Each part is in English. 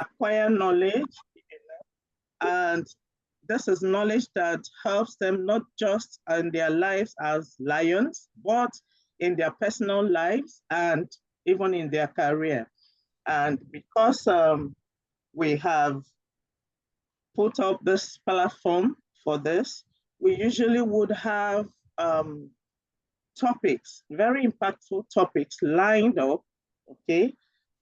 acquire knowledge, and this is knowledge that helps them not just in their lives as lions, but in their personal lives and even in their career. And because we have put up this platform for this, we usually would have topics, very impactful topics lined up, okay,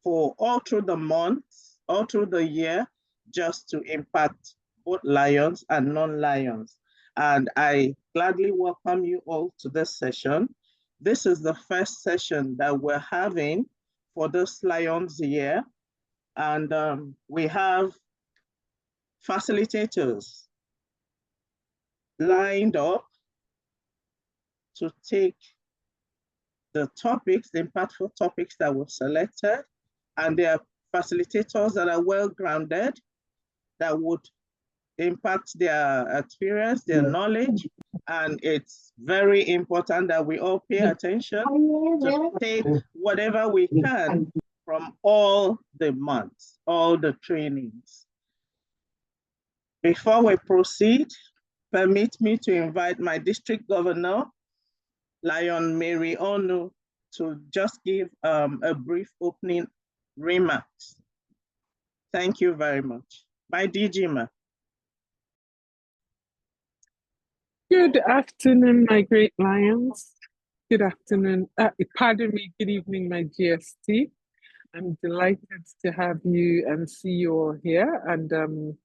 for all through the months, all through the year, just to impact both lions and non-lions. And I gladly welcome you all to this session. This is the first session that we're having for this Lions year. And we have facilitators lined up to take the topics, the impactful topics that were selected, and they are facilitators that are well-grounded, that would impact their experience, their knowledge, and it's very important that we all pay attention to take whatever we can from all the months, all the trainings. Before we proceed, permit me to invite my district governor, Lion Mary Onu, to just give a brief opening remarks. Thank you very much. My DG, ma. Good afternoon, my great lions. Good afternoon, pardon me, good evening, my GST. I'm delighted to have you and see you all here. And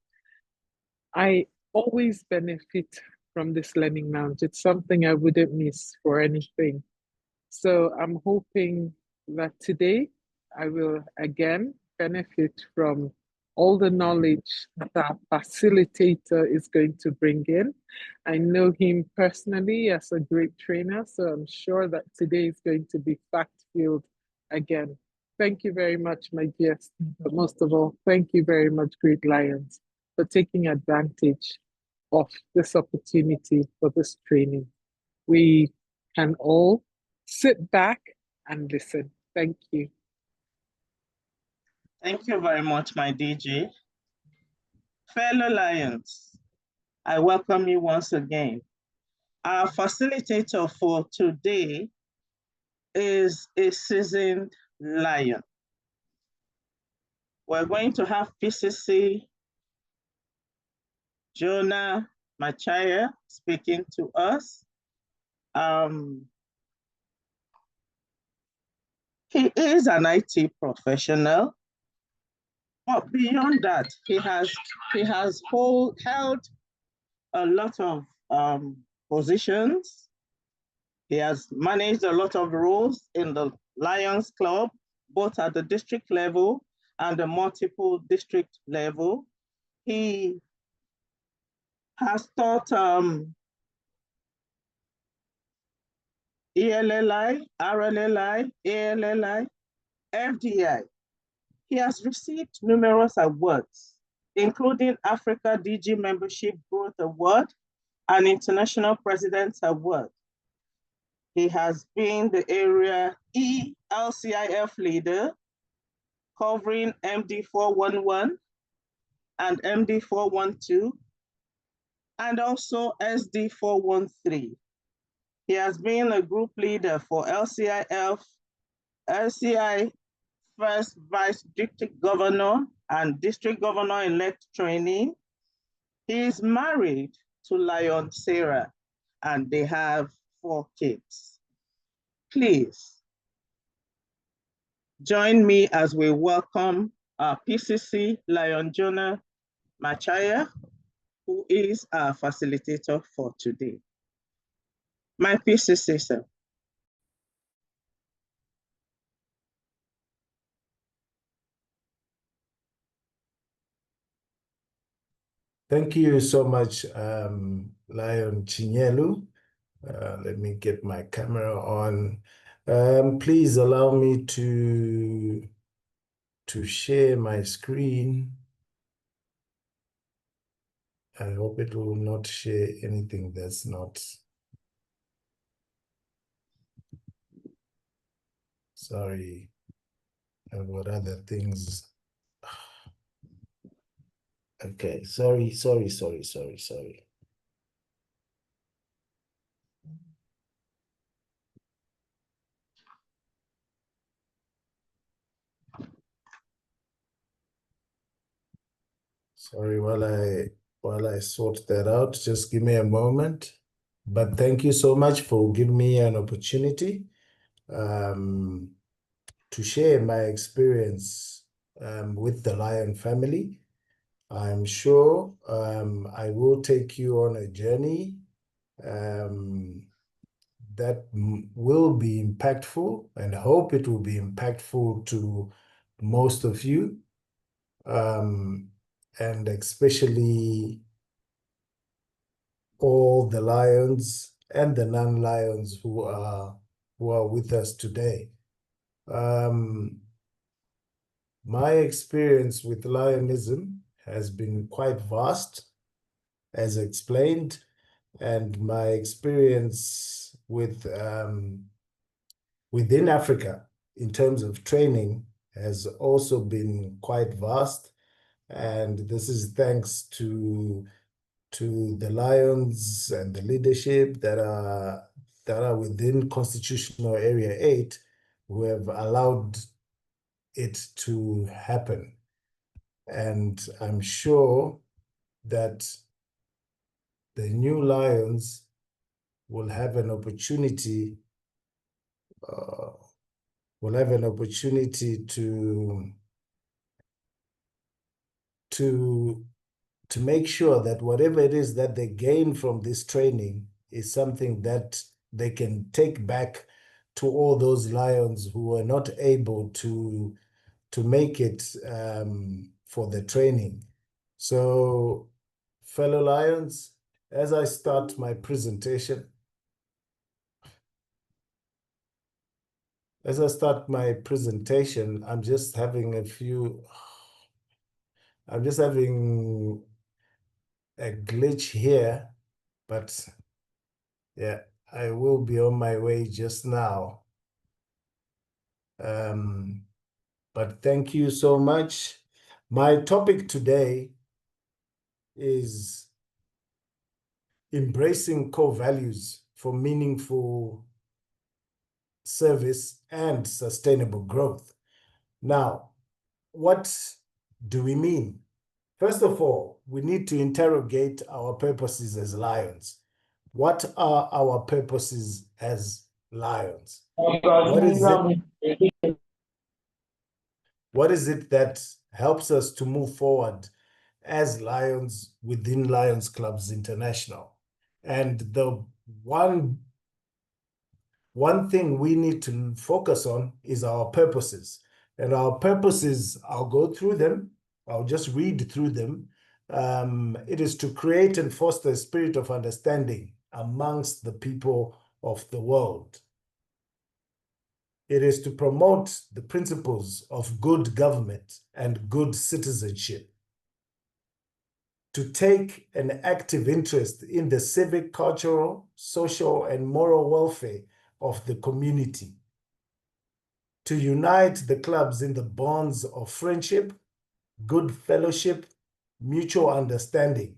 I always benefit from this learning lounge. It's something I wouldn't miss for anything. So I'm hoping that today I will again benefit from all the knowledge that our facilitator is going to bring in. I know him personally as a great trainer, so I'm sure that today is going to be fact-filled again. Thank you very much, my guest. But most of all, thank you very much, Great Lions, for taking advantage of this opportunity for this training. We can all sit back and listen. Thank you. Thank you very much, my DG. Fellow Lions, I welcome you once again. Our facilitator for today is a seasoned lion. We're going to have PCC Jonah Machaya speaking to us. He is an IT professional, but beyond that, he has held a lot of positions. He has managed a lot of roles in the Lions Club, both at the district level and the multiple district level. He has taught ELLI, RLLI, ALLI, FDI. He has received numerous awards, including Africa DG Membership Growth Award and International President's Award. He has been the area ELCIF leader, covering MD411 and MD412, and also SD413. He has been a group leader for LCI First Vice District Governor and District Governor-elect training. He is married to Lion Sarah, and they have 4 kids. Please join me as we welcome our PCC Lion Jonah Machaya, who is our facilitator for today. My PCC, sir. Thank you so much, Lion Chinyelu. Let me get my camera on. Please allow me to share my screen. I hope it will not share anything that's not. Sorry, I've got other things. Okay, sorry. Sorry, while I sort that out, just give me a moment. But thank you so much for giving me an opportunity to share my experience with the Lion family. I'm sure I will take you on a journey that will be impactful, and hope it will be impactful to most of you, and especially all the lions and the non-lions who are with us today. My experience with Lionism has been quite vast, as explained, and my experience with within Africa in terms of training has also been quite vast, and this is thanks to the Lions and the leadership that are within Constitutional Area 8 who have allowed it to happen. And I'm sure that the new Lions will have an opportunity to make sure that whatever it is that they gain from this training is something that they can take back to all those lions who were not able to make it for the training. So, fellow lions, as I start my presentation, I'm just having a glitch here, but yeah, I will be on my way just now. But thank you so much. My topic today is embracing core values for meaningful service and sustainable growth. Now, what do we mean? First of all, we need to interrogate our purposes as lions. What are our purposes as lions? What is it that helps us to move forward as lions within Lions Clubs International? And the one thing we need to focus on is our purposes. And our purposes, I'll go through them. I'll just read through them. It is to create and foster a spirit of understanding amongst the people of the world. It is to promote the principles of good government and good citizenship, to take an active interest in the civic, cultural, social, and moral welfare of the community, to unite the clubs in the bonds of friendship, good fellowship, mutual understanding,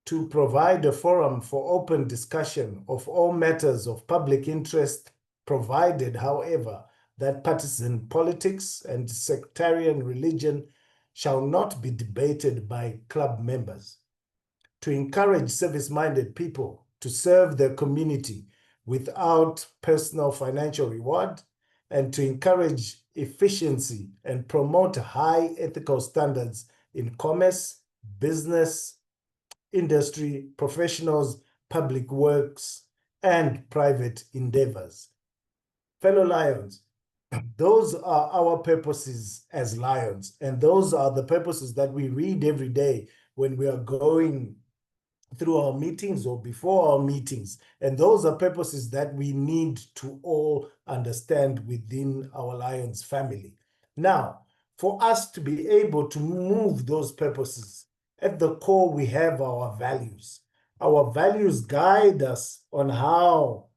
to provide a forum for open discussion of all matters of public interest, provided, however, that partisan politics and sectarian religion shall not be debated by club members, to encourage service-minded people to serve their community without personal financial reward, and to encourage efficiency and promote high ethical standards in commerce, business, industry, professionals, public works, and private endeavors. Fellow Lions, those are our purposes as lions, and those are the purposes that we read every day when we are going through our meetings or before our meetings. And those are purposes that we need to all understand within our Lions family. Now, for us to be able to move those purposes, at the core, we have our values. Our values guide us on how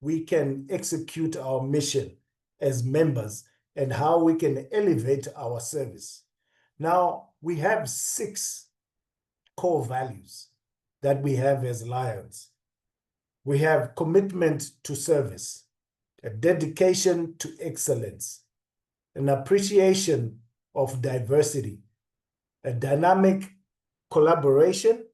we can execute our mission as members and how we can elevate our service. Now, we have 6 core values that we have as Lions. We have commitment to service, a dedication to excellence, an appreciation of diversity, a dynamic collaboration,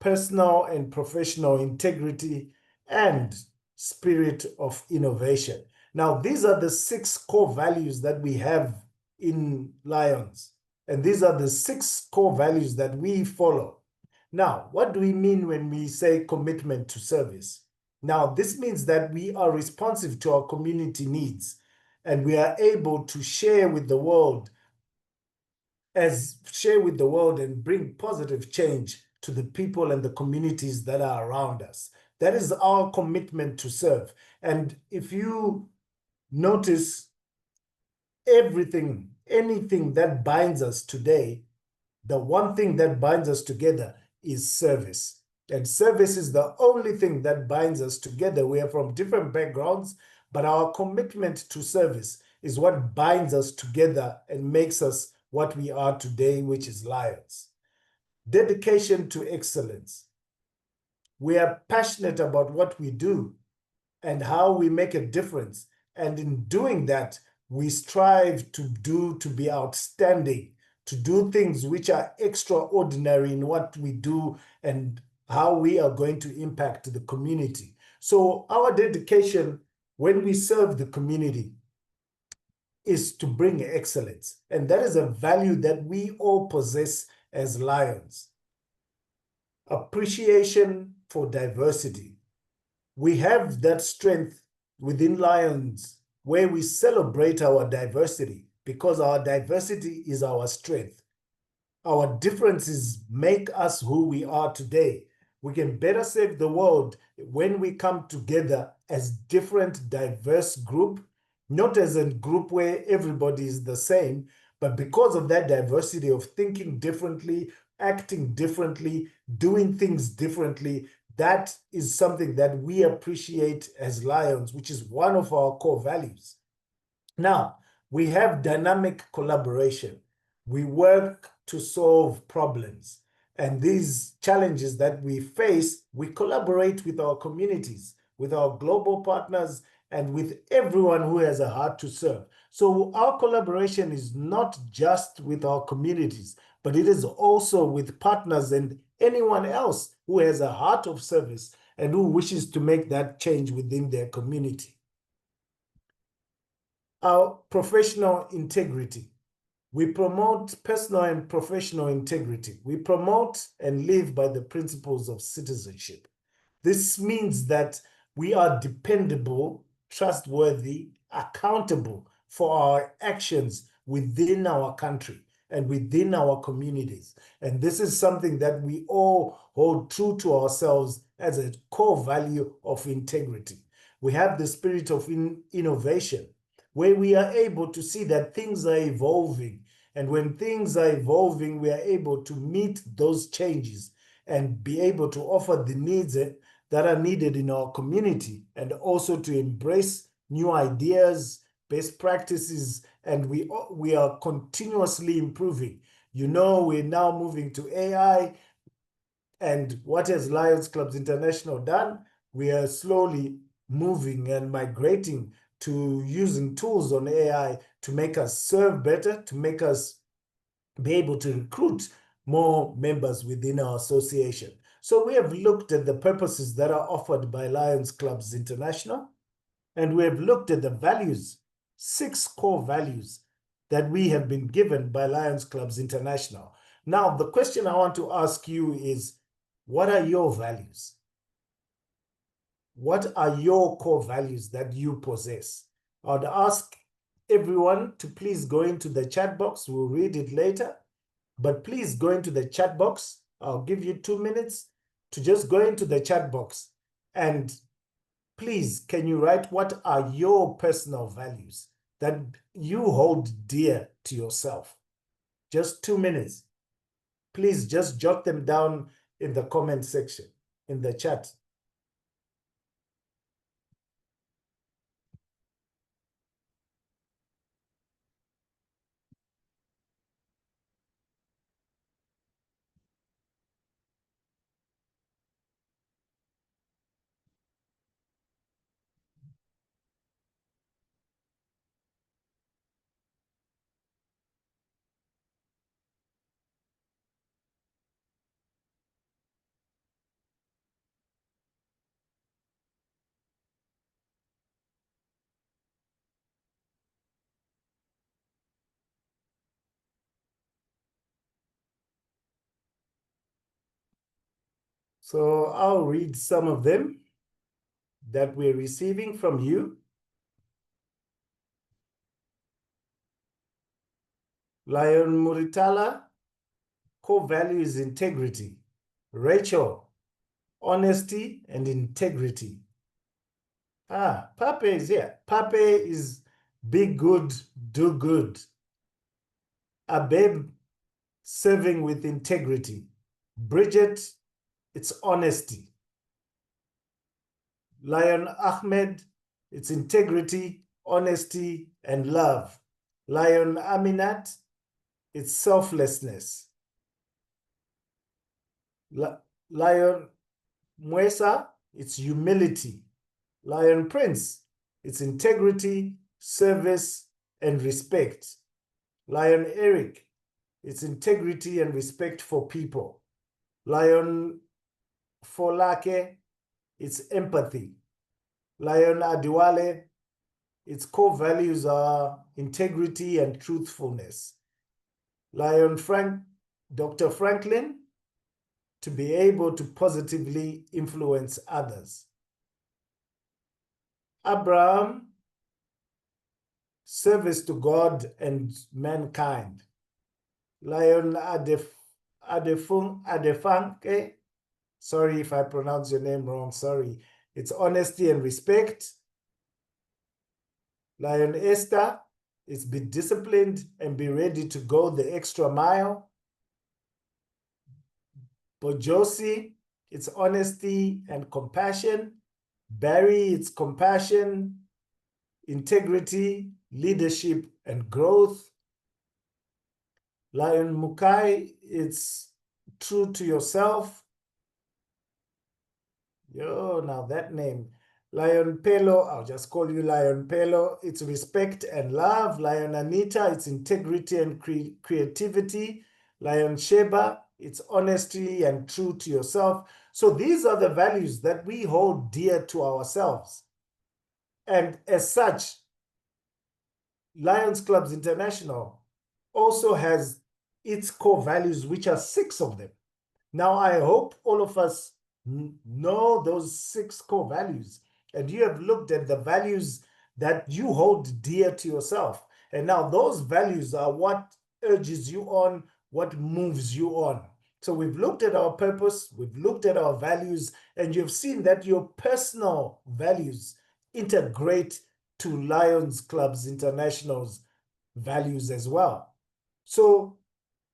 personal and professional integrity, and spirit of innovation. Now, these are the 6 core values that we have in Lions, and these are the 6 core values that we follow. Now, what do we mean when we say commitment to service? Now, this means that we are responsive to our community needs, and we are able to share with the world and bring positive change to the people and the communities that are around us. That is our commitment to serve. And if you notice anything that binds us today, the one thing that binds us together is service. And service is the only thing that binds us together. We are from different backgrounds, but our commitment to service is what binds us together and makes us what we are today, which is Lions. Dedication to excellence. We are passionate about what we do and how we make a difference. And in doing that, we strive to be outstanding, to do things which are extraordinary in what we do and how we are going to impact the community. So our dedication when we serve the community is to bring excellence. And that is a value that we all possess as Lions. Appreciation for diversity. We have that strength within Lions where we celebrate our diversity because our diversity is our strength. Our differences make us who we are today. We can better serve the world when we come together as different, diverse group, not as a group where everybody is the same, but because of that diversity of thinking differently, acting differently, doing things differently. That is something that we appreciate as Lions, which is one of our core values. Now, we have dynamic collaboration. We work to solve problems. And these challenges that we face, we collaborate with our communities, with our global partners, and with everyone who has a heart to serve. So our collaboration is not just with our communities, but it is also with partners and anyone else who has a heart of service and who wishes to make that change within their community. Our professional integrity. We promote personal and professional integrity. We promote and live by the principles of citizenship. This means that we are dependable, trustworthy, accountable for our actions within our country and within our communities. And this is something that we all hold true to ourselves as a core value of integrity. We have the spirit of innovation, where we are able to see that things are evolving. And when things are evolving, we are able to meet those changes and be able to offer the needs that are needed in our community, and also to embrace new ideas, best practices, and we are continuously improving. You know, we're now moving to AI, and what has Lions Clubs International done? We are slowly moving and migrating to using tools on AI to make us serve better, to make us be able to recruit more members within our association. So we have looked at the purposes that are offered by Lions Clubs International, and we have looked at the values, 6 core values that we have been given by Lions Clubs International. Now, the question I want to ask you is, what are your values? What are your core values that you possess? I would ask everyone to please go into the chat box. We'll read it later, but please go into the chat box. I'll give you 2 minutes to just go into the chat box, and please, can you write what are your personal values that you hold dear to yourself? Just 2 minutes. Please just jot them down in the comment section, in the chat. So I'll read some of them that we're receiving from you. Lion Muritala, core value is integrity. Rachel, honesty and integrity. Ah, Pape is here. Pape is be good, do good. Abeb, serving with integrity. Bridget, it's honesty. Lion Ahmed, it's integrity, honesty, and love. Lion Aminat, it's selflessness. Lion Mwesa, it's humility. Lion Prince, it's integrity, service, and respect. Lion Eric, it's integrity and respect for people. Lion Folake, it's empathy. Lion Adiwale, its core values are integrity and truthfulness. Lion Dr. Franklin, to be able to positively influence others. Abraham, service to God and mankind. Lion Adefanke, sorry if I pronounce your name wrong, sorry. It's honesty and respect. Lion Esther, it's be disciplined and be ready to go the extra mile. Bojosi, it's honesty and compassion. Barry, it's compassion, integrity, leadership, and growth. Lion Mukai, it's true to yourself. Yo, now that name. Lion Pelo, I'll just call you Lion Pelo. It's respect and love. Lion Anita, it's integrity and creativity. Lion Sheba, it's honesty and true to yourself. So these are the values that we hold dear to ourselves. And as such, Lions Clubs International also has its core values, which are 6 of them. Now, I hope all of us know those 6 core values, and you have looked at the values that you hold dear to yourself. And now those values are what urges you on, what moves you on. So we've looked at our purpose, we've looked at our values, and you've seen that your personal values integrate to Lions Clubs International's values as well. So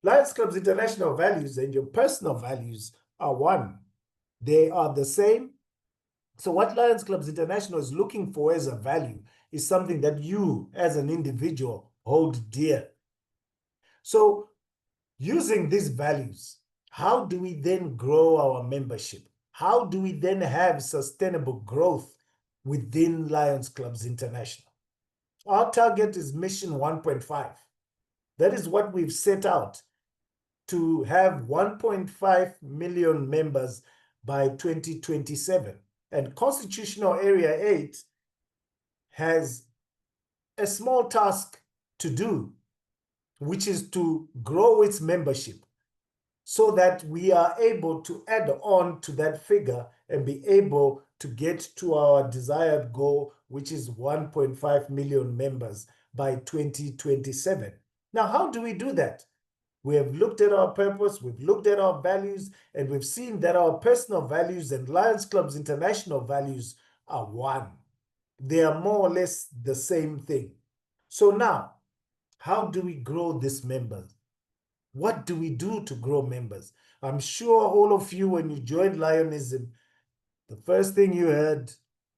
Lions Clubs International values and your personal values are one. They are the same. So what Lions Clubs International is looking for as a value is something that you as an individual hold dear. So using these values, how do we then grow our membership? How do we then have sustainable growth within Lions Clubs International? Our target is Mission 1.5. That is what we've set out, to have 1.5 million members by 2027. And Constitutional Area 8 has a small task to do, which is to grow its membership so that we are able to add on to that figure and be able to get to our desired goal, which is 1.5 million members by 2027. Now, how do we do that? We have looked at our purpose, we've looked at our values, and we've seen that our personal values and Lions Clubs International values are one. They are more or less the same thing. So now, how do we grow these members? What do we do to grow members? I'm sure all of you, when you joined Lionism, the first thing you heard,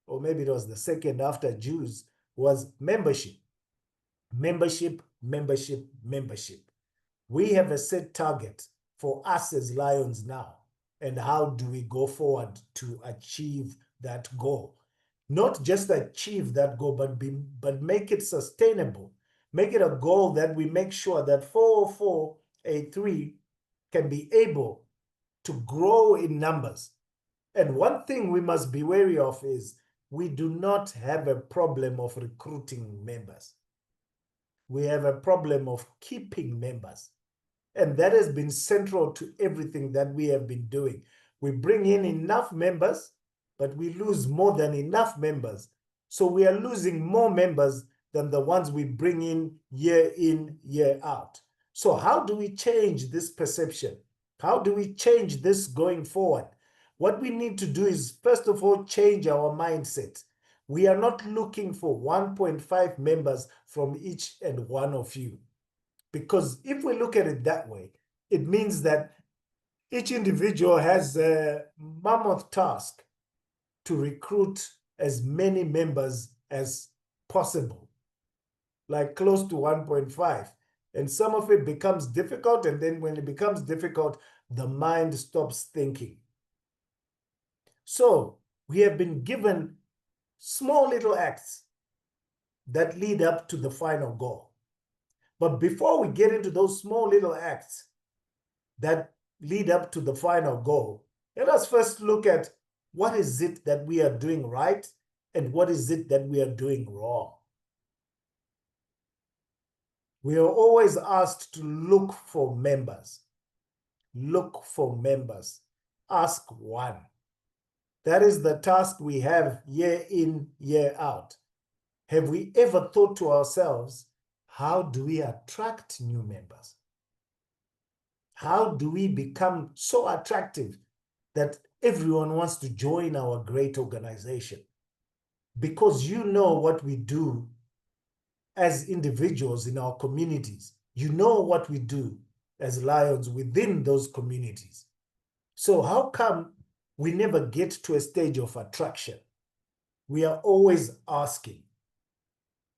or maybe it was the second after Jews, was membership. Membership, membership, membership. We have a set target for us as Lions now. And how do we go forward to achieve that goal? Not just achieve that goal, but make it sustainable. Make it a goal that we make sure that 404A3 can be able to grow in numbers. And one thing we must be wary of is we do not have a problem of recruiting members. We have a problem of keeping members. And that has been central to everything that we have been doing. We bring in enough members, but we lose more than enough members. So we are losing more members than the ones we bring in, year out. So how do we change this perception? How do we change this going forward? What we need to do is, first of all, change our mindset. We are not looking for 1.5 members from each and one of you. Because if we look at it that way, it means that each individual has a mammoth task to recruit as many members as possible, like close to 1.5. And some of it becomes difficult, and then when it becomes difficult, the mind stops thinking. So we have been given small little acts that lead up to the final goal. But before we get into those small little acts that lead up to the final goal, let us first look at what is it that we are doing right and what is it that we are doing wrong. We are always asked to look for members. Look for members. Ask one. That is the task we have year in, year out. Have we ever thought to ourselves, how do we attract new members? How do we become so attractive that everyone wants to join our great organization? Because you know what we do as individuals in our communities. You know what we do as Lions within those communities. So how come we never get to a stage of attraction? We are always asking.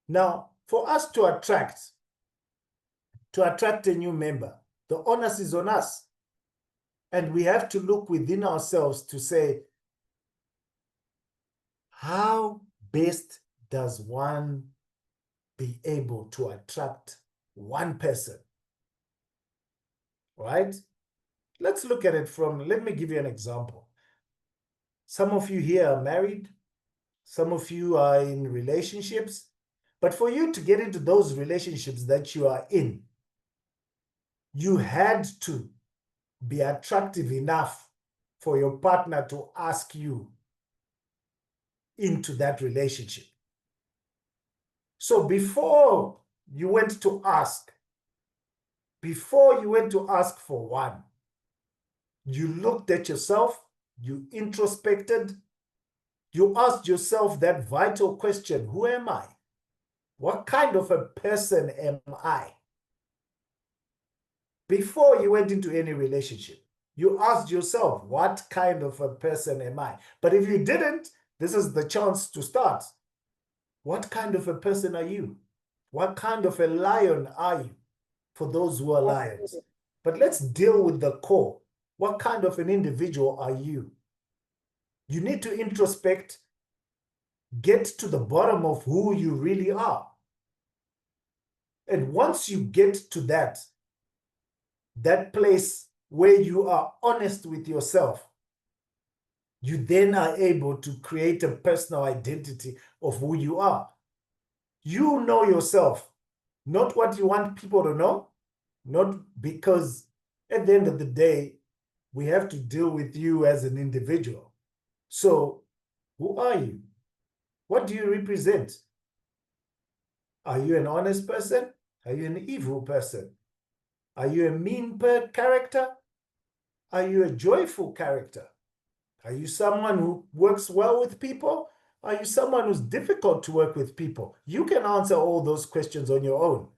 Now, for us to attract a new member, the onus is on us. And we have to look within ourselves to say, how best does one be able to attract one person? Right? Let's look at it let me give you an example. Some of you here are married. Some of you are in relationships. But for you to get into those relationships that you are in, you had to be attractive enough for your partner to ask you into that relationship. So before you went to ask for one, you looked at yourself, you introspected, you asked yourself that vital question, who am I? What kind of a person am I? Before you went into any relationship, you asked yourself, what kind of a person am I? But if you didn't, this is the chance to start. What kind of a person are you? What kind of a lion are you? For those who are lions. But let's deal with the core. What kind of an individual are you? You need to introspect, get to the bottom of who you really are. And once you get to that place where you are honest with yourself, you then are able to create a personal identity of who you are. You know yourself, not what you want people to know, not because at the end of the day, we have to deal with you as an individual. So, who are you? What do you represent? Are you an honest person? Are you an evil person? Are you a mean character? Are you a joyful character? Are you someone who works well with people? Are you someone who's difficult to work with people? You can answer all those questions on your own.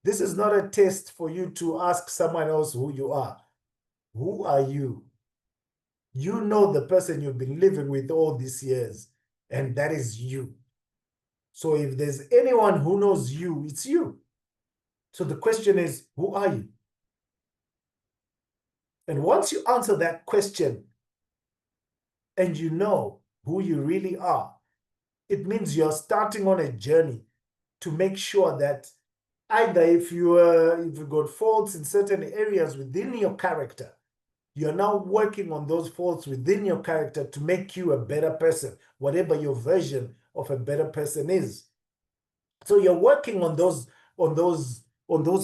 This is not a test for you to ask someone else who you are. Who are you? You know the person you've been living with all these years, and that is you. So if there's anyone who knows you, it's you. So the question is, who are you? And once you answer that question and you know who you really are, it means you're starting on a journey to make sure that either if you've got faults in certain areas within your character, you're now working on those faults within your character to make you a better person, whatever your version of a better person is. So you're working on those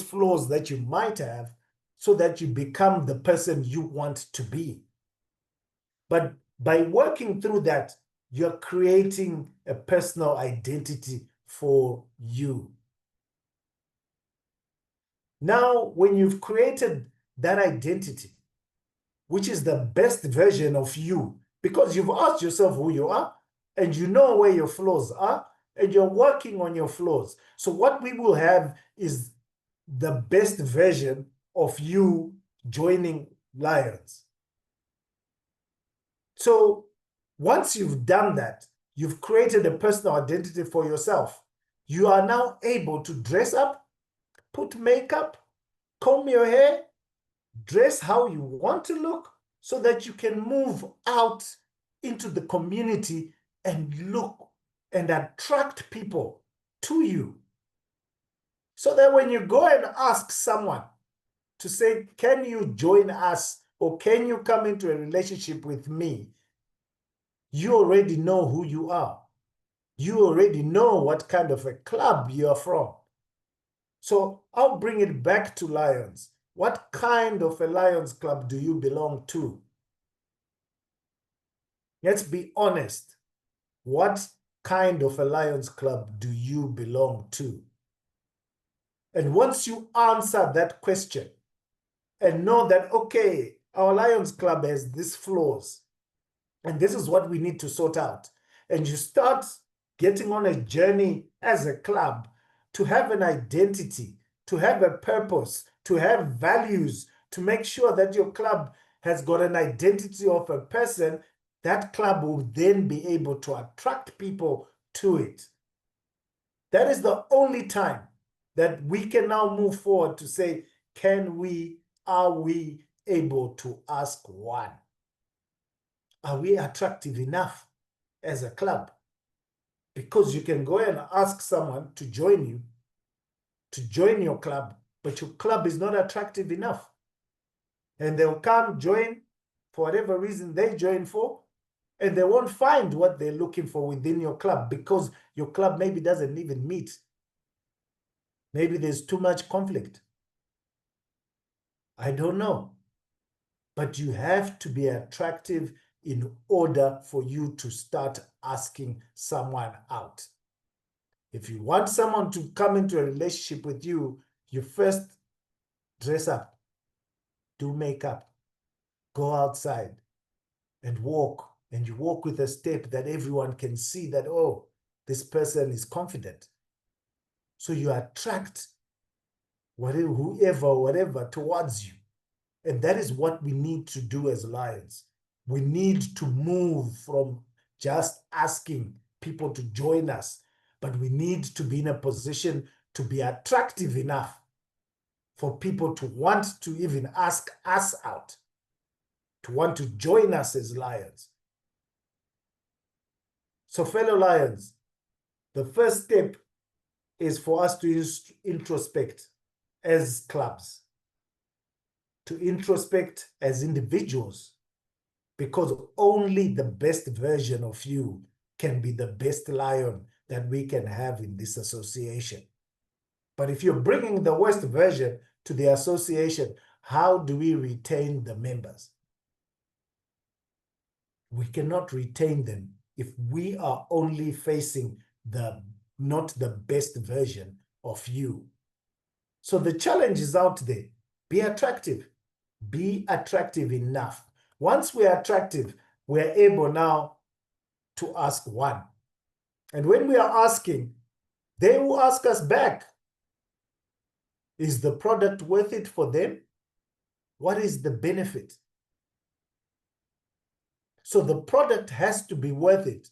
flaws that you might have so that you become the person you want to be. But by working through that, you're creating a personal identity for you. Now, when you've created that identity, which is the best version of you, because you've asked yourself who you are, and you know where your flaws are, and you're working on your flaws. So what we will have is the best version of you joining Lions. So once you've done that, you've created a personal identity for yourself. You are now able to dress up, put makeup, comb your hair, dress how you want to look so that you can move out into the community and look and attract people to you. So that when you go and ask someone to say, can you join us or can you come into a relationship with me? You already know who you are. You already know what kind of a club you're from. So I'll bring it back to Lions. What kind of a Lions club do you belong to? Let's be honest. What kind of a Lions club do you belong to? And once you answer that question and know that, okay, our Lions club has these flaws, and this is what we need to sort out, and you start getting on a journey as a club to have an identity, to have a purpose, to have values, to make sure that your club has got an identity of a person, that club will then be able to attract people to it. That is the only time that we can now move forward to say, are we able to ask one? Are we attractive enough as a club? Because you can go and ask someone to join you, to join your club, but your club is not attractive enough. And they'll come join for whatever reason they join for, and they won't find what they're looking for within your club because your club maybe doesn't even meet. Maybe there's too much conflict. I don't know. But you have to be attractive in order for you to start asking someone out. If you want someone to come into a relationship with you, you first dress up, do makeup, go outside and walk. And you walk with a step that everyone can see that, oh, this person is confident. So you attract whatever towards you. And that is what we need to do as Lions. We need to move from just asking people to join us, but we need to be in a position to be attractive enough for people to want to even ask us out, to want to join us as Lions. So fellow Lions, the first step is for us to introspect as clubs, to introspect as individuals, because only the best version of you can be the best Lion that we can have in this association. But if you're bringing the worst version to the association, how do we retain the members? We cannot retain them if we are only facing not the best version of you. So the challenge is out there. Be attractive. Be attractive enough. Once we're attractive, we're able now to ask one. And when we are asking, they will ask us back. Is the product worth it for them? What is the benefit? So the product has to be worth it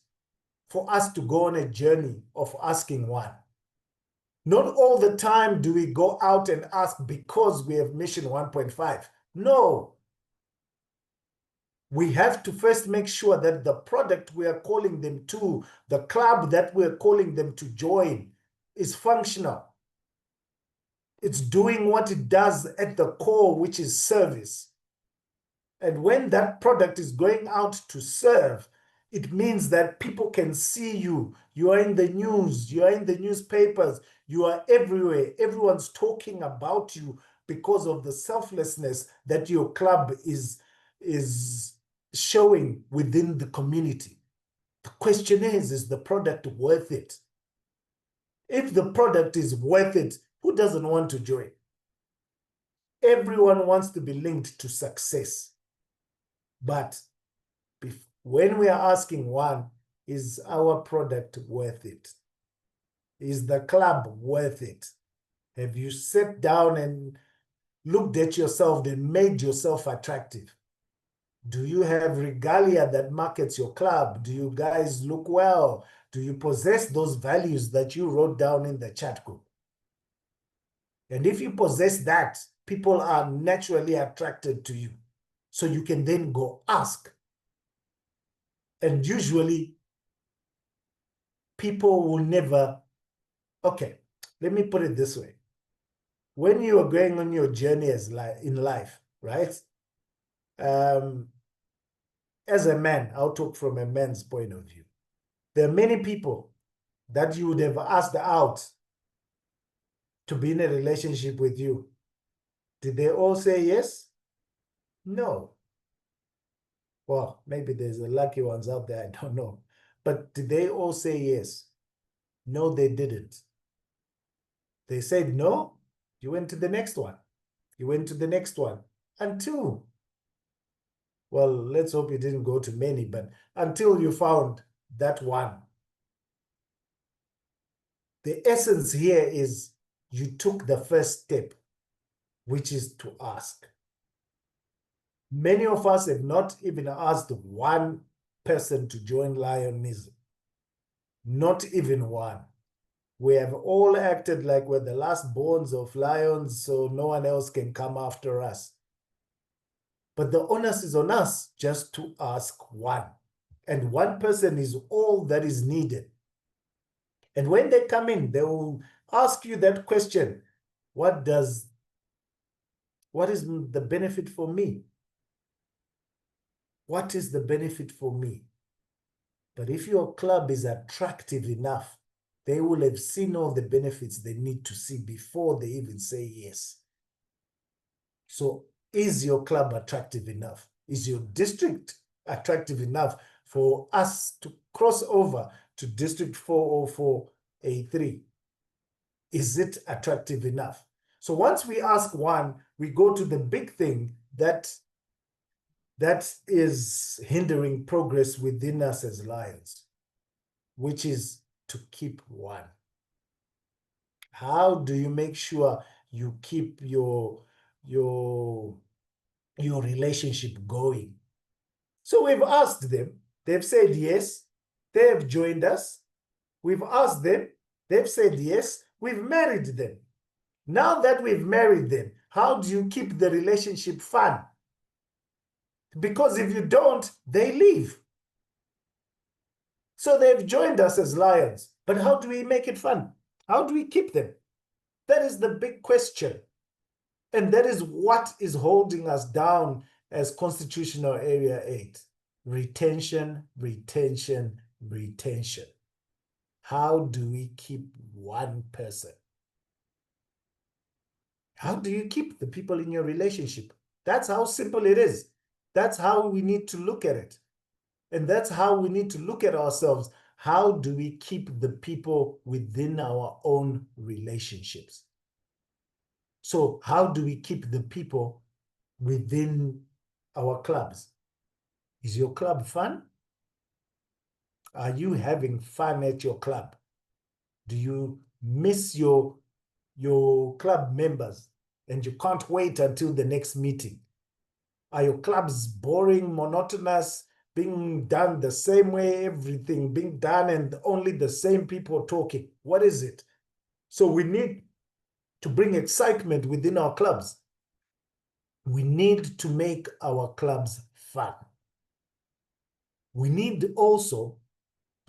for us to go on a journey of asking one. Not all the time do we go out and ask because we have mission 1.5. No. We have to first make sure that the product we are calling them to, the club that we're calling them to join, is functional. It's doing what it does at the core, which is service. And when that product is going out to serve, it means that people can see you. You are in the news, you are in the newspapers, you are everywhere. Everyone's talking about you because of the selflessness that your club is showing within the community. The question is the product worth it? If the product is worth it, who doesn't want to join? Everyone wants to be linked to success. But when we are asking one, is our product worth it? Is the club worth it? Have you sat down and looked at yourself and made yourself attractive? Do you have regalia that markets your club? Do you guys look well? Do you possess those values that you wrote down in the chat group? And if you possess that, people are naturally attracted to you. So you can then go ask. And usually, people will never, okay, let me put it this way. When you are going on your journey in life, right? As a man, I'll talk from a man's point of view. There are many people that you would have asked out to be in a relationship with you. Did they all say yes? No. Well, maybe there's the lucky ones out there, I don't know. But did they all say yes? No, they didn't. They said no, you went to the next one. You went to the next one. Until, well, let's hope you didn't go to many, but until you found that one. The essence here is you took the first step, which is to ask. Many of us have not even asked one person to join Lionism. Not even one. We have all acted like we're the last borns of lions, so no one else can come after us. But the onus is on us just to ask one. And one person is all that is needed. And when they come in, they will ask you that question, what is the benefit for me? What is the benefit for me? But if your club is attractive enough, they will have seen all the benefits they need to see before they even say yes. So is your club attractive enough? Is your district attractive enough for us to cross over to District 404A3? Is it attractive enough? So once we ask one, we go to the big thing that is hindering progress within us as lions, which is to keep one. How do you make sure you keep your relationship going? So we've asked them, they've said yes, they have joined us. We've asked them, they've said yes, we've married them. Now that we've married them, how do you keep the relationship fun? Because if you don't, they leave. So they've joined us as lions, but how do we make it fun? How do we keep them? That is the big question. And that is what is holding us down as Constitutional Area 8. Retention, retention, retention. How do we keep one person? How do you keep the people in your relationship? That's how simple it is. That's how we need to look at it. And that's how we need to look at ourselves. How do we keep the people within our own relationships? So how do we keep the people within our clubs? Is your club fun? Are you having fun at your club? Do you miss your club members and you can't wait until the next meeting? Are your clubs boring, monotonous, being done the same way, everything being done and only the same people talking? What is it? So we need to bring excitement within our clubs. We need to make our clubs fun. We need also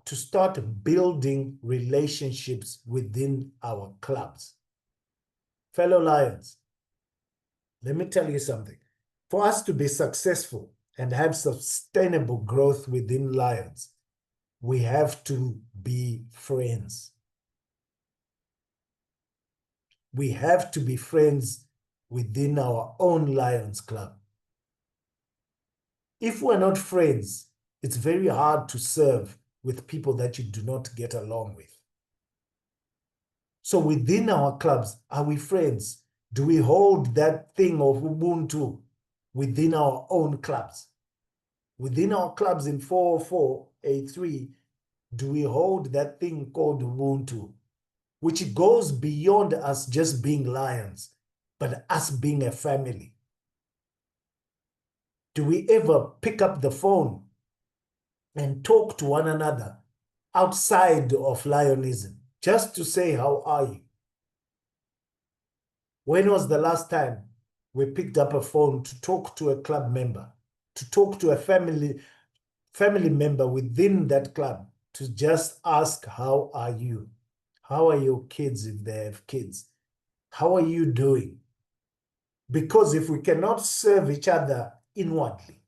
to start building relationships within our clubs. Fellow Lions, let me tell you something. For us to be successful and have sustainable growth within Lions, we have to be friends. We have to be friends within our own Lions Club. If we're not friends, it's very hard to serve with people that you do not get along with. So within our clubs, are we friends? Do we hold that thing of Ubuntu within our own clubs? Within our clubs in 404A3, do we hold that thing called Ubuntu, which goes beyond us just being lions, but us being a family? Do we ever pick up the phone and talk to one another outside of lionism, just to say, how are you? When was the last time we picked up a phone to talk to a club member, to talk to a family member within that club, to just ask, how are you? How are your kids if they have kids? How are you doing? Because if we cannot serve each other inwardly,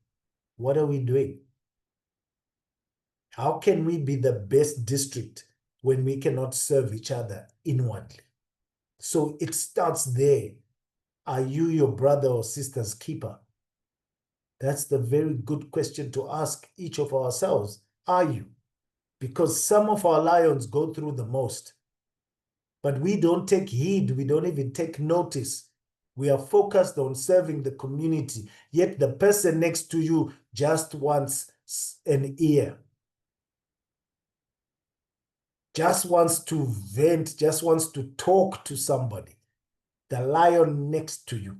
what are we doing? How can we be the best district when we cannot serve each other inwardly? So it starts there. Are you your brother or sister's keeper? That's the very good question to ask each of ourselves. Are you? Because some of our lions go through the most, but we don't take heed. We don't even take notice. We are focused on serving the community, yet the person next to you just wants an ear, just wants to vent, just wants to talk to somebody, the lion next to you.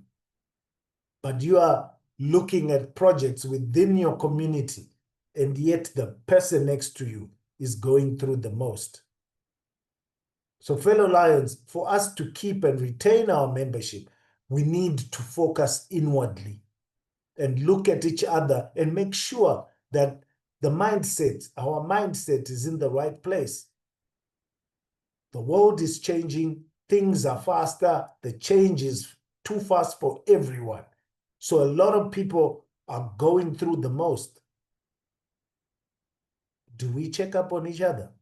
But you are looking at projects within your community, and yet the person next to you is going through the most. So fellow lions, for us to keep and retain our membership, we need to focus inwardly and look at each other and make sure that our mindset is in the right place. The world is changing, things are faster, the change is too fast for everyone. So a lot of people are going through the most. Do we check up on each other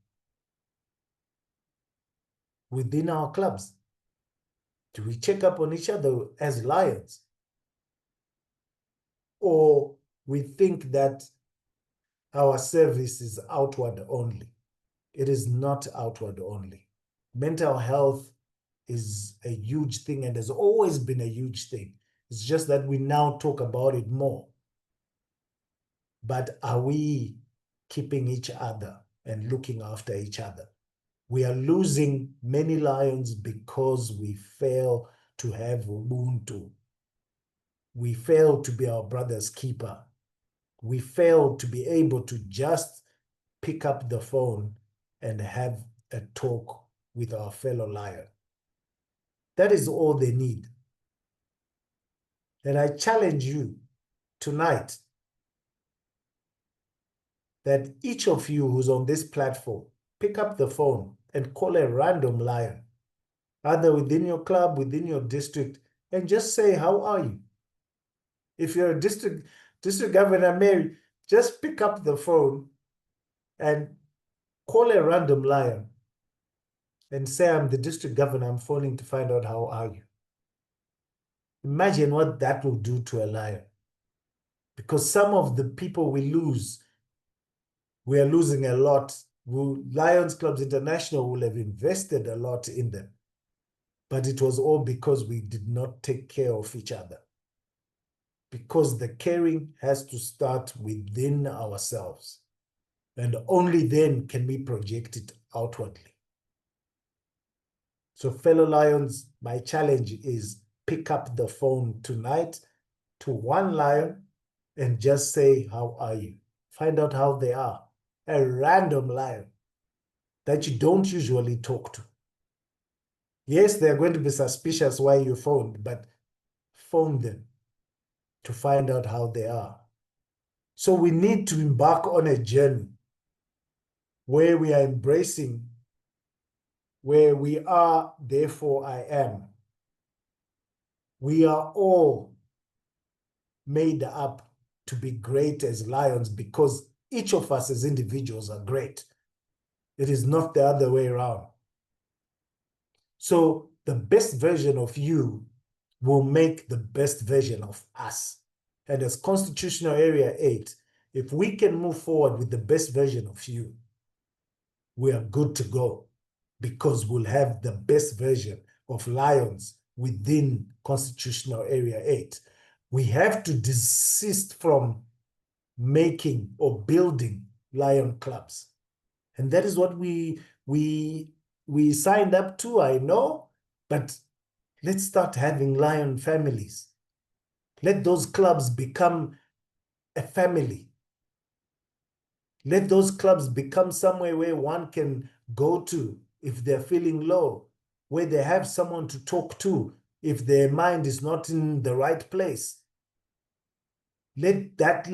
within our clubs? Do we check up on each other as lions? Or we think that our service is outward only? It is not outward only. Mental health is a huge thing and has always been a huge thing. It's just that we now talk about it more. But are we keeping each other and looking after each other? We are losing many lions because we fail to have Ubuntu. We fail to be our brother's keeper. We fail to be able to just pick up the phone and have a talk with our fellow lion. That is all they need. And I challenge you tonight that each of you who's on this platform, pick up the phone and call a random lion, either within your club, within your district, and just say, how are you? If you're a district governor, Mary, just pick up the phone and call a random lion and say, I'm the district governor, I'm phoning to find out how are you. Imagine what that will do to a lion. Because some of the people we are losing a lot. Lions Clubs International will have invested a lot in them. But it was all because we did not take care of each other. Because the caring has to start within ourselves. And only then can we project it outwardly. So fellow lions, my challenge is pick up the phone tonight to one lion and just say, how are you? Find out how they are. A random lion that you don't usually talk to. Yes, they're going to be suspicious why you phoned, but phone them to find out how they are. So we need to embark on a journey where we are embracing, where we are, therefore I am. We are all made up to be great as lions because each of us as individuals are great. It is not the other way around. So the best version of you will make the best version of us. And as Constitutional Area 8, if we can move forward with the best version of you, we are good to go, because we'll have the best version of lions within Constitutional Area 8. We have to desist from making or building lion clubs. And that is what we signed up to, I know, but let's start having lion families. Let those clubs become a family. Let those clubs become somewhere where one can go to if they're feeling low, where they have someone to talk to if their mind is not in the right place. Let that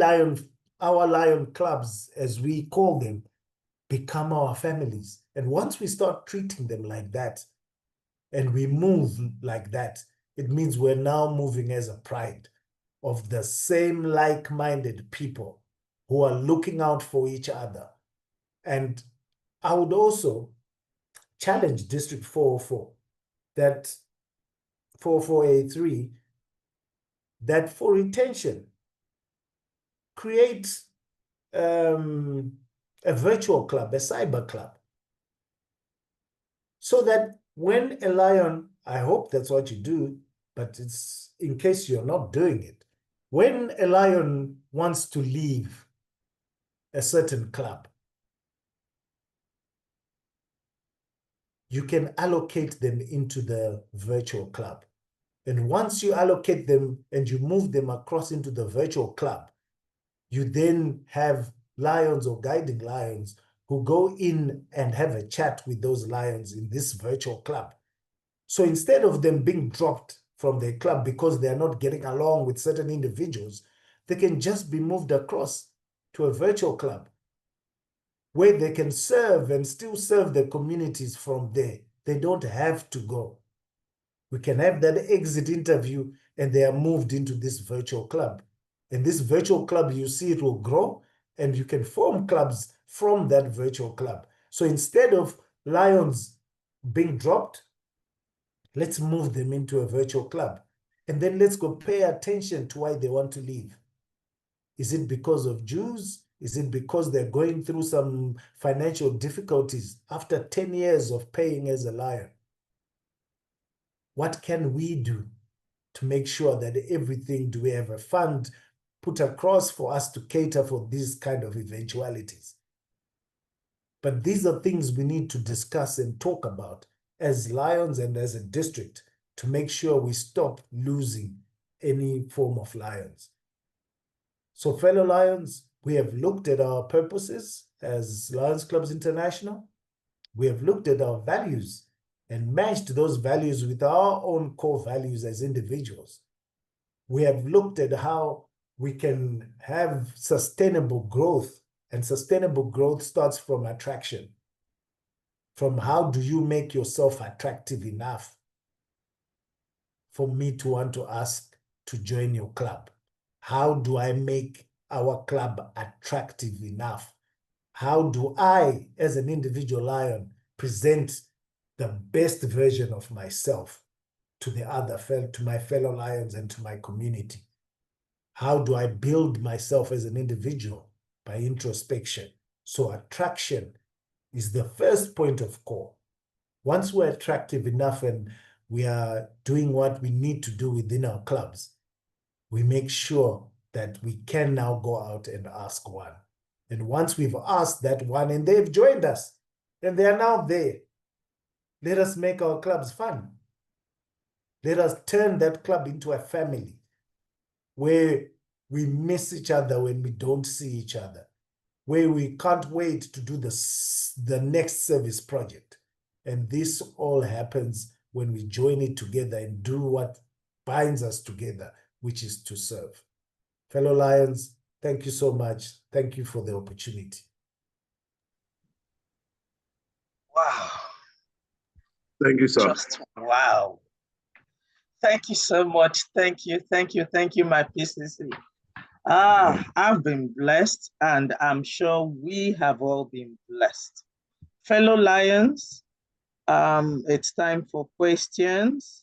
our lion clubs, as we call them, become our families. And once we start treating them like that, and we move like that, it means we're now moving as a pride of the same like-minded people who are looking out for each other. And I would also challenge District 404, that 44A3, that for retention, create a virtual club, a cyber club, so that when a lion, I hope that's what you do, but it's in case you're not doing it, when a lion wants to leave a certain club, you can allocate them into the virtual club. And once you allocate them and you move them across into the virtual club, you then have lions or guiding lions who go in and have a chat with those lions in this virtual club. So instead of them being dropped from their club because they are not getting along with certain individuals, they can just be moved across to a virtual club where they can serve and still serve the communities from there. They don't have to go. We can have that exit interview and they are moved into this virtual club. And this virtual club, you see, it will grow and you can form clubs from that virtual club. So instead of lions being dropped, let's move them into a virtual club. And then let's go pay attention to why they want to leave. Is it because of Jews? Is it because they're going through some financial difficulties after 10 years of paying as a lion? What can we do to make sure that everything, do we have a fund put across for us to cater for these kind of eventualities? But these are things we need to discuss and talk about as lions and as a district to make sure we stop losing any form of lions. So fellow lions, we have looked at our purposes as Lions Clubs International. We have looked at our values and matched those values with our own core values as individuals. We have looked at how we can have sustainable growth, and sustainable growth starts from attraction. From how do you make yourself attractive enough for me to want to ask to join your club? How do I make our club attractive enough? How do I, as an individual lion, present the best version of myself to to my fellow lions and to my community? How do I build myself as an individual? By introspection. So attraction is the first point of call. Once we're attractive enough and we are doing what we need to do within our clubs, we make sure that we can now go out and ask one. And once we've asked that one and they've joined us and they are now there, let us make our clubs fun. Let us turn that club into a family where we miss each other when we don't see each other, where we can't wait to do the next service project. And this all happens when we join it together and do what binds us together, which is to serve. Fellow Lions, thank you so much. Thank you for the opportunity. Wow. Thank you, sir. Just wow. Thank you so much. Thank you, my PCC. I've been blessed, and I'm sure we have all been blessed. Fellow Lions, it's time for questions.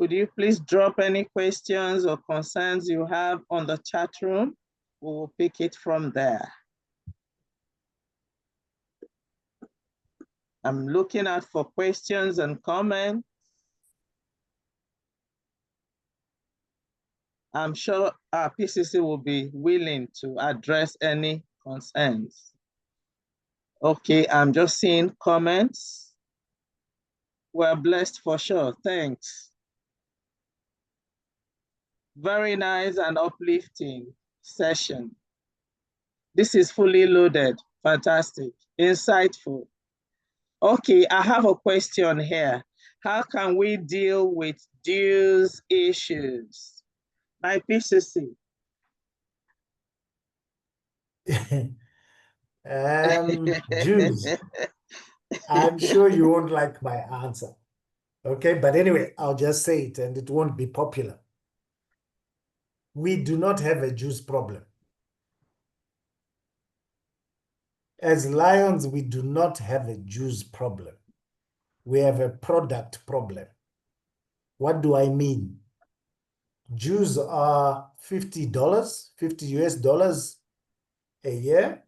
Could you please drop any questions or concerns you have on the chat room? We will pick it from there. I'm looking out for questions and comments. I'm sure our PCC will be willing to address any concerns. Okay, I'm just seeing comments. We're blessed for sure, thanks. Very nice and uplifting session. This is fully loaded, fantastic, insightful. Okay, I have a question here. How can we deal with dues issues? My PCC. Jews. I'm sure you won't like my answer. Okay, but anyway, I'll just say it and it won't be popular. We do not have a Jews problem. As Lions, we do not have a Jews problem. We have a product problem. What do I mean? Jews are $50, 50 US dollars a year.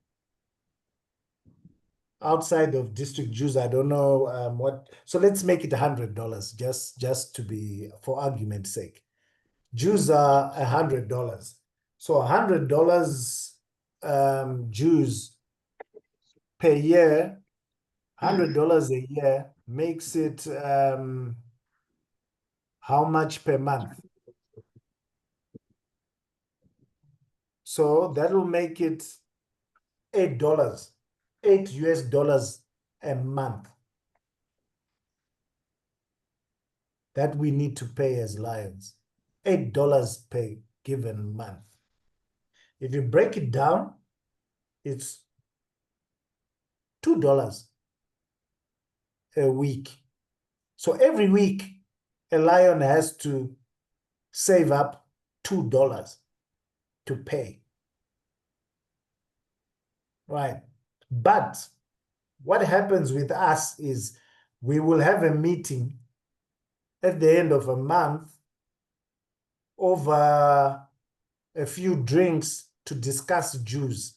Outside of district Jews, I don't know what. So let's make it $100 just to be, for argument's sake. Jews are $100. So $100 Jews per year, $100 a year makes it how much per month? So that will make it $8, $8 US dollars a month that we need to pay as Lions. $8 per given month. If you break it down, it's $2 a week. So every week, a Lion has to save up $2 to pay. Right. But what happens with us is we will have a meeting at the end of a month over a few drinks to discuss Jews.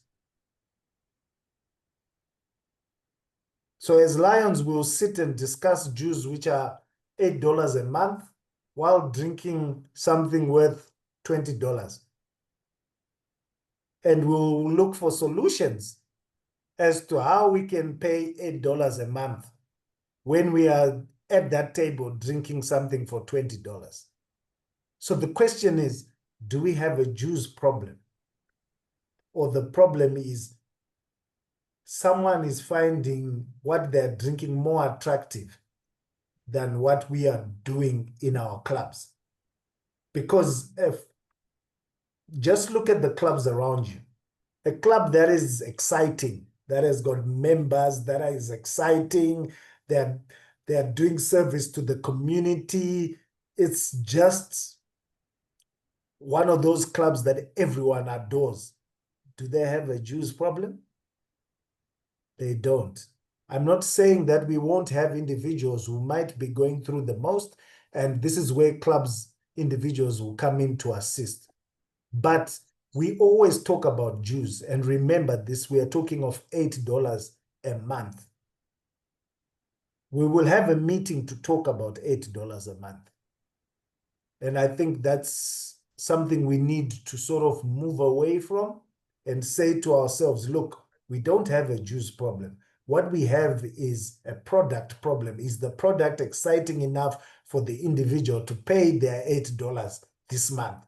So as Lions, we'll sit and discuss Jews, which are $8 a month, while drinking something worth $20. And we'll look for solutions as to how we can pay $8 a month when we are at that table drinking something for $20. So the question is, do we have a Jews problem? Or the problem is someone is finding what they're drinking more attractive than what we are doing in our clubs? Because if just look at the clubs around you. A club that is exciting, that has got members, that is exciting, they're doing service to the community. It's just one of those clubs that everyone adores. Do they have a Jews problem? They don't. I'm not saying that we won't have individuals who might be going through the most, and this is where clubs, individuals will come in to assist. But we always talk about Jews, and remember this, we are talking of $8 a month. We will have a meeting to talk about $8 a month. And I think that's something we need to sort of move away from and say to ourselves, look, we don't have a Jews problem. What we have is a product problem. Is the product exciting enough for the individual to pay their $8 this month?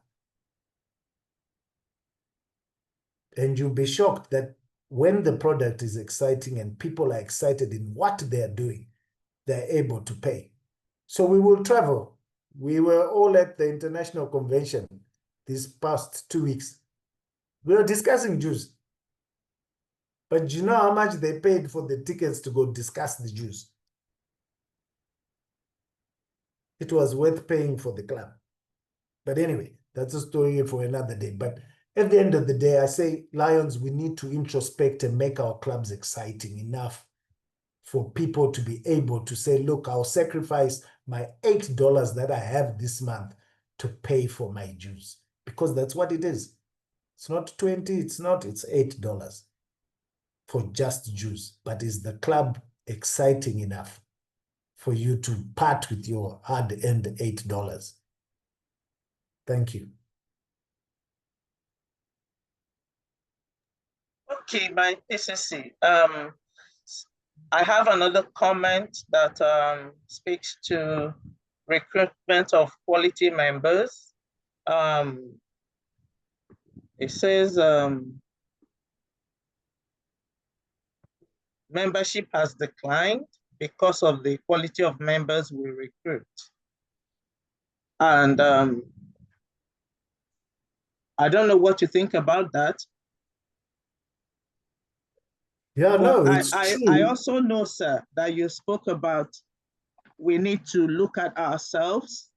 And you'll be shocked that when the product is exciting and people are excited in what they're doing, they're able to pay. So we will travel. We were all at the international convention these past 2 weeks. We were discussing Jews. But you know how much they paid for the tickets to go discuss the Jews? It was worth paying for the club. But anyway, that's a story for another day. But at the end of the day, I say, Lions, we need to introspect and make our clubs exciting enough for people to be able to say, look, I'll sacrifice my $8 that I have this month to pay for my dues, because that's what it is. It's not 20, it's $8 for just dues. But is the club exciting enough for you to part with your hard-earned $8? Thank you. Okay, my PCC. I have another comment that speaks to recruitment of quality members. It says membership has declined because of the quality of members we recruit. And I don't know what you think about that. Yeah, but no, it's I true. also know, sir, that you spoke about we need to look at ourselves,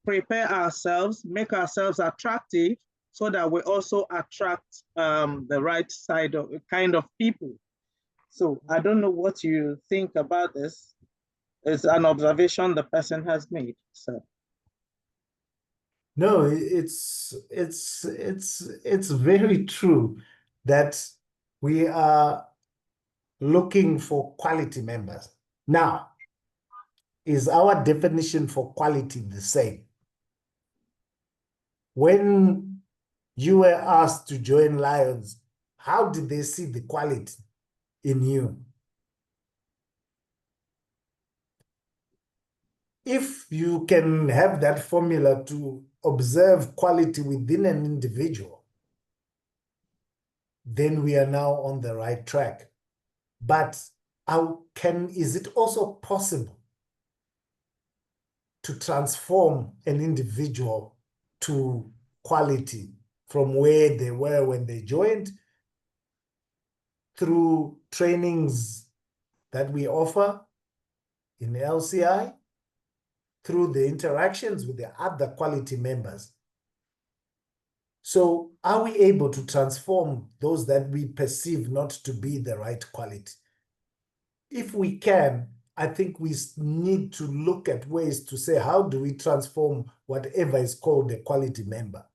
prepare ourselves, make ourselves attractive so that we also attract the right side of kind of people. So I don't know what you think about this. It's an observation the person has made, sir. No, it's very true that we are looking for quality members. Now, is our definition for quality the same? When you were asked to join Lions, how did they see the quality in you? If you can have that formula to observe quality within an individual, then we are now on the right track. But is it also possible to transform an individual to quality from where they were when they joined through trainings that we offer in LCI, through the interactions with the other quality members? So are we able to transform those that we perceive not to be the right quality? If we can, I think we need to look at ways to say, how do we transform whatever is called a quality member?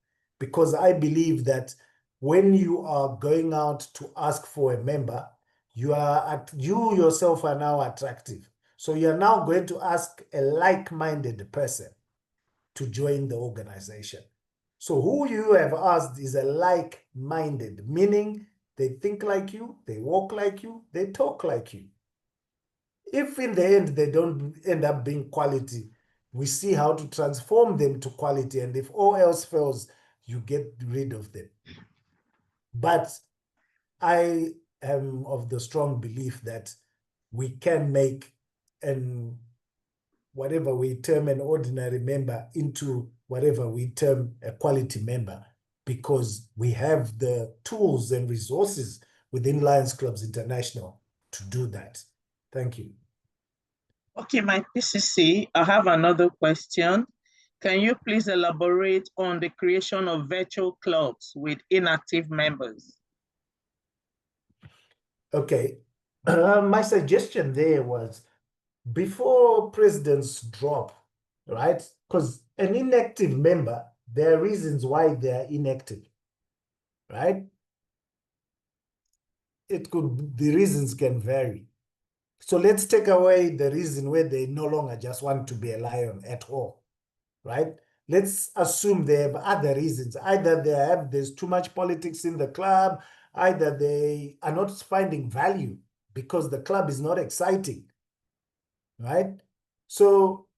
Because I believe that when you are going out to ask for a member, you yourself are now attractive. So you're now going to ask a like-minded person to join the organization. So who you have asked is a like-minded, meaning they think like you, they walk like you, they talk like you. If in the end they don't end up being quality, we see how to transform them to quality. And if all else fails, you get rid of them. But I am of the strong belief that we can make whatever we term an ordinary member into whatever we term a quality member, because we have the tools and resources within Lions Clubs International to do that. Thank you. Okay, my PCC, I have another question. Can you please elaborate on the creation of virtual clubs with inactive members? Okay, my suggestion there was before presidents drop, right? Because an inactive member, there are reasons why they are inactive, right? The reasons can vary. So let's take away the reason where they no longer just want to be a lion at all, right? Let's assume they have other reasons. Either there's too much politics in the club, either they are not finding value because the club is not exciting, right? So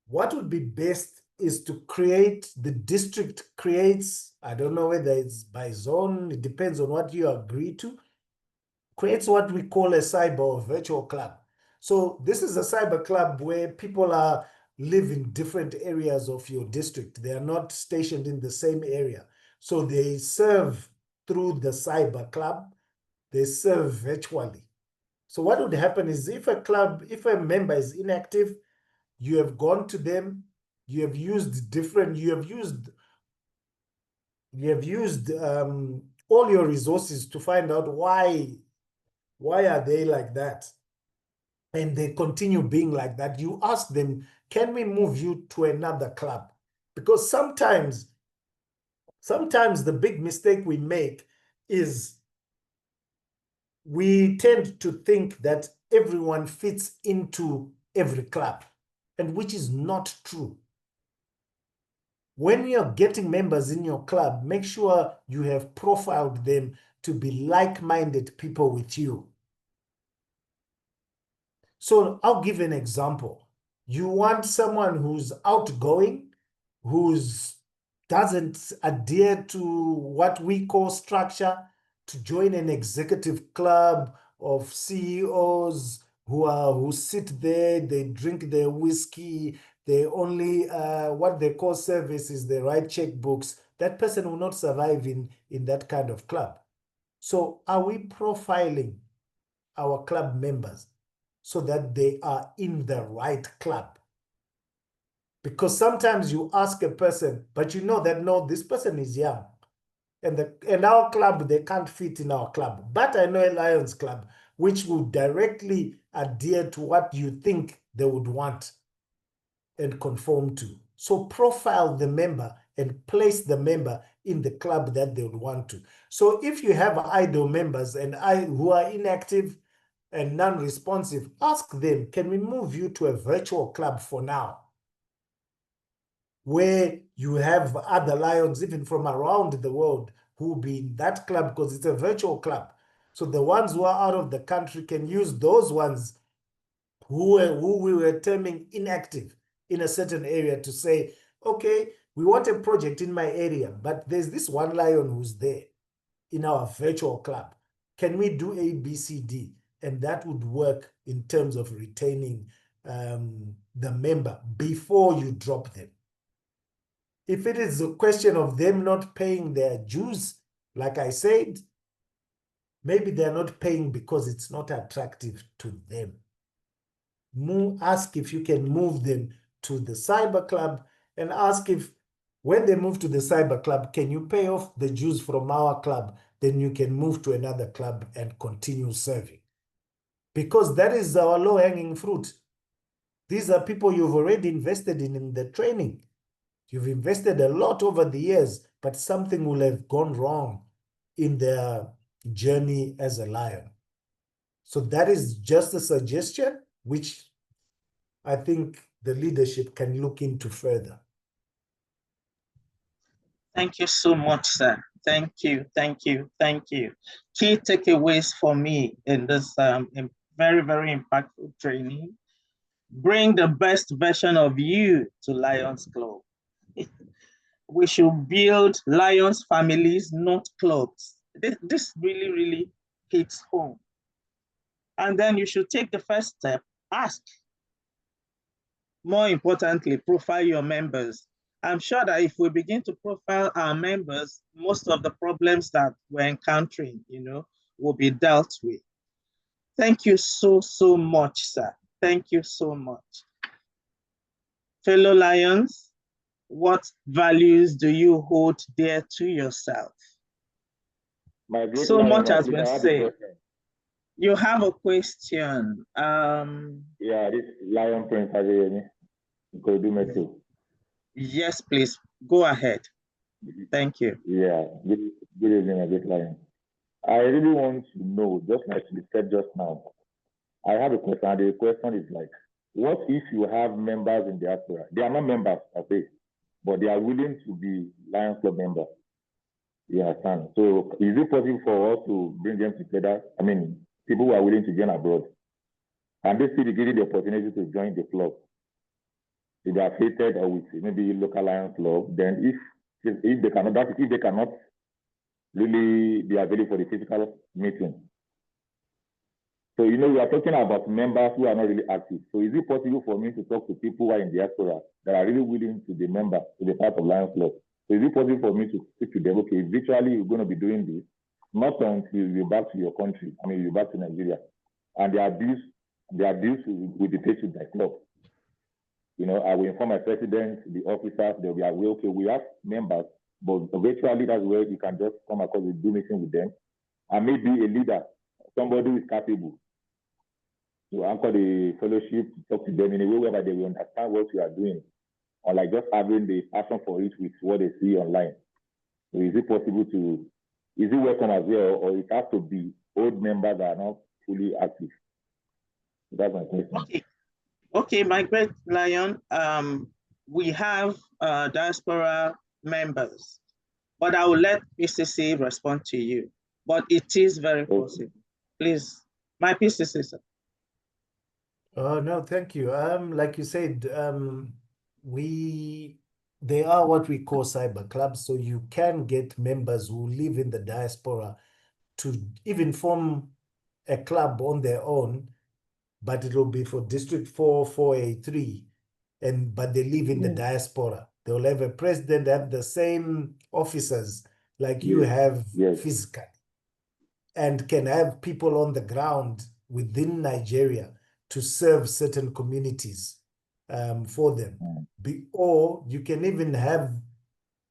what would be best is to the district creates, I don't know whether it's by zone, it depends on what you agree to, creates what we call a cyber or virtual club. So this is a cyber club where people live in different areas of your district. They are not stationed in the same area. So they serve through the cyber club, they serve virtually. So what would happen is if a member is inactive, you have gone to them, you have used all your resources to find out why are they like that? and they continue being like that, you ask them, can we move you to another club? Because sometimes the big mistake we make is we tend to think that everyone fits into every club, and which is not true. When you're getting members in your club, make sure you have profiled them to be like-minded people with you. So I'll give an example. You want someone who's outgoing, who's doesn't adhere to what we call structure, to join an executive club of CEOs who sit there, they drink their whiskey, they only what they call service is they write checkbooks. That person will not survive in that kind of club. So are we profiling our club members so that they are in the right club? Because sometimes you ask a person, but you know that, no, this person is young. And our club, they can't fit in our club. But I know a Lions club, which will directly adhere to what you think they would want and conform to. So profile the member and place the member in the club that they would want to. So if you have idle members and who are inactive and non-responsive, ask them, can we move you to a virtual club for now, where you have other Lions, even from around the world, who will be in that club, because it's a virtual club. So the ones who are out of the country can use those ones who we were terming inactive in a certain area to say, okay, we want a project in my area, but there's this one Lion who's there in our virtual club. Can we do A, B, C, D? And that would work in terms of retaining the member before you drop them. If it is a question of them not paying their dues, like I said, maybe they're not paying because it's not attractive to them. Ask if you can move them to the cyber club, and ask if when they move to the cyber club, can you pay off the dues from our club? Then you can move to another club and continue serving. Because that is our low-hanging fruit. These are people you've already invested in the training. You've invested a lot over the years, but something will have gone wrong in their journey as a Lion. So that is just a suggestion, which I think the leadership can look into further. Thank you so much, sir. Thank you, thank you, thank you. Key takeaways for me in this very, very impactful training. Bring the best version of you to Lions Club. We should build Lions families, not clubs. This really, really hits home. And then you should take the first step, ask. More importantly, profile your members. I'm sure that if we begin to profile our members, most of the problems that we're encountering, will be dealt with. Thank you so, so much, sir. Thank you so much. Fellow Lions, what values do you hold dear to yourself? So much has been said. You have a question. Yeah, this Lion Prince Adeyemi. Yes, please. Go ahead. Thank you. Yeah, good evening, Great Lion. I really want to know, just like you said just now, I have a question, and the question is like, what if you have members in diaspora? They are not members, okay, but they are willing to be Lions Club members. You understand? So is it possible for us to bring them together? I mean, people who are willing to join abroad, and they still be given the opportunity to join the club. If they are affiliated or with maybe local Lions Club, then if they cannot really be available for the physical meeting. So, we are talking about members who are not really active. So is it possible for me to talk to people who are in diaspora that are really willing to be members, to be part of Lions Club? So is it possible for me to speak to them? Okay, virtually you're going to be doing this, not until you're back to your country. I mean, you're back to Nigeria. And their dues will be paid to the club. I will inform my president, the officers, they'll be aware, okay, we have members, but virtually that's where you can just come across and do meeting with them. And maybe a leader, somebody who is capable. to anchor the fellowship, to talk to them in a way where they will understand what you are doing, or like just having the passion for it with what they see online? So is it possible to, is it welcome as well, or it has to be old members that are not fully active? That's my question. Okay, my great lion. We have diaspora members, but I will let PCC respond to you. But it is very possible. Please, my PCC, sir. Oh, no, thank you. Like you said, they are what we call cyber clubs. So you can get members who live in the diaspora to even form a club on their own, but it will be for District 4, 4A3, but they live in the diaspora. They will have a president, have the same officers like you have physically, and can have people on the ground within Nigeria to serve certain communities for them. Or you can even have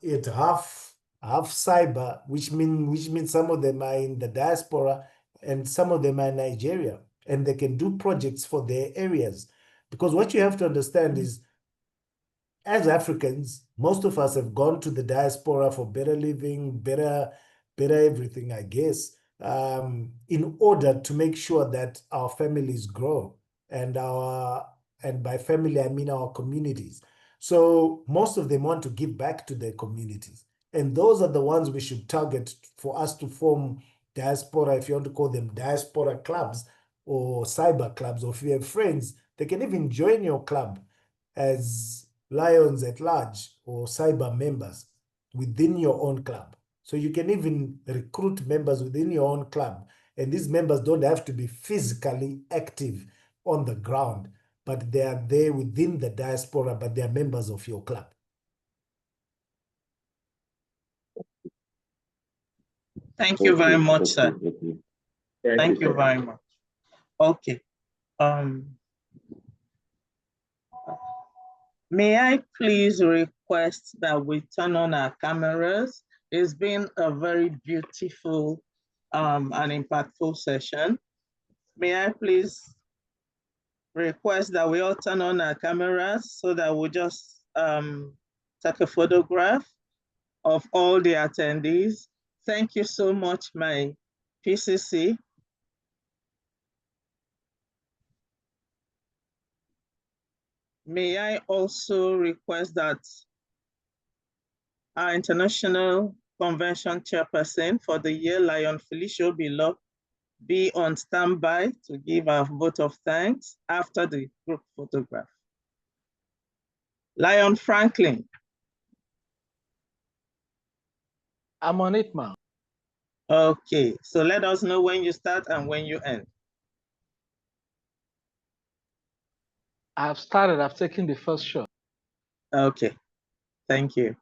it half cyber, which means some of them are in the diaspora and some of them are in Nigeria, and they can do projects for their areas. Because what you have to understand is, as Africans, most of us have gone to the diaspora for better living, better everything, I guess, in order to make sure that our families grow, and by family I mean our communities. So most of them want to give back to their communities, and those are the ones we should target for us to form diaspora, if you want to call them diaspora clubs or cyber clubs, or if you have friends, they can even join your club as Lions at Large or cyber members within your own club. So you can even recruit members within your own club. And these members don't have to be physically active on the ground, but they are there within the diaspora, but they are members of your club. Thank you very much, sir. Thank you very much. Okay. May I please request that we turn on our cameras? It's been a very beautiful and impactful session. May I please request that we all turn on our cameras so that we just take a photograph of all the attendees. Thank you so much, my PCC. May I also request that our International Convention Chairperson for the year, Lion Felicia Bilo, be on standby to give our vote of thanks after the group photograph. Lion Franklin. I'm on it, ma'am. Okay, so let us know when you start and when you end. I've started, I've taken the first shot. Okay, thank you.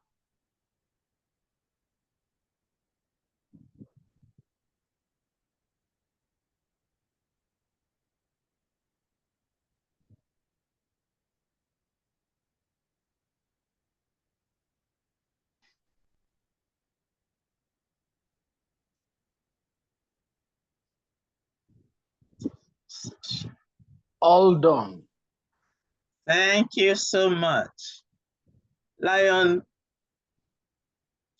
All done. Thank you so much. Lion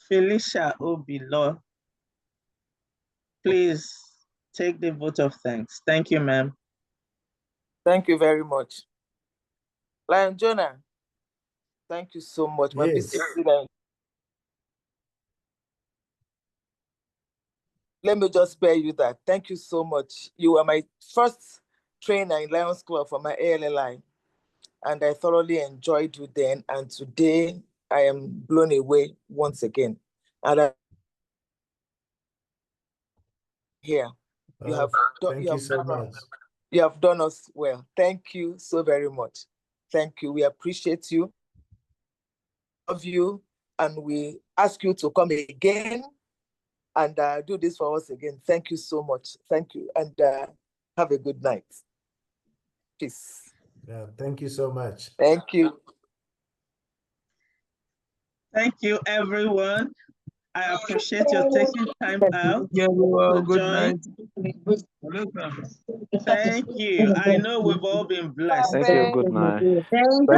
Felicia Obilo, please take the vote of thanks. Thank you, ma'am. Thank you very much. Lion Jonah, thank you so much. My Yes. Let me just spare you that. Thank you so much. You were my first trainer in Lions Club for my ALLI, and I thoroughly enjoyed you then. And today I am blown away once again. And I'm here. Thank you so much. You have done us well. Thank you so very much. Thank you. We appreciate you. Love you, and we ask you to come again and do this for us again. Thank you so much. Thank you, and have a good night. Peace. Yeah, thank you so much. Thank you. Thank you, everyone. I appreciate your taking time out Good to join. night. Thank you. I know we've all been blessed. Thank you. Good night. Thank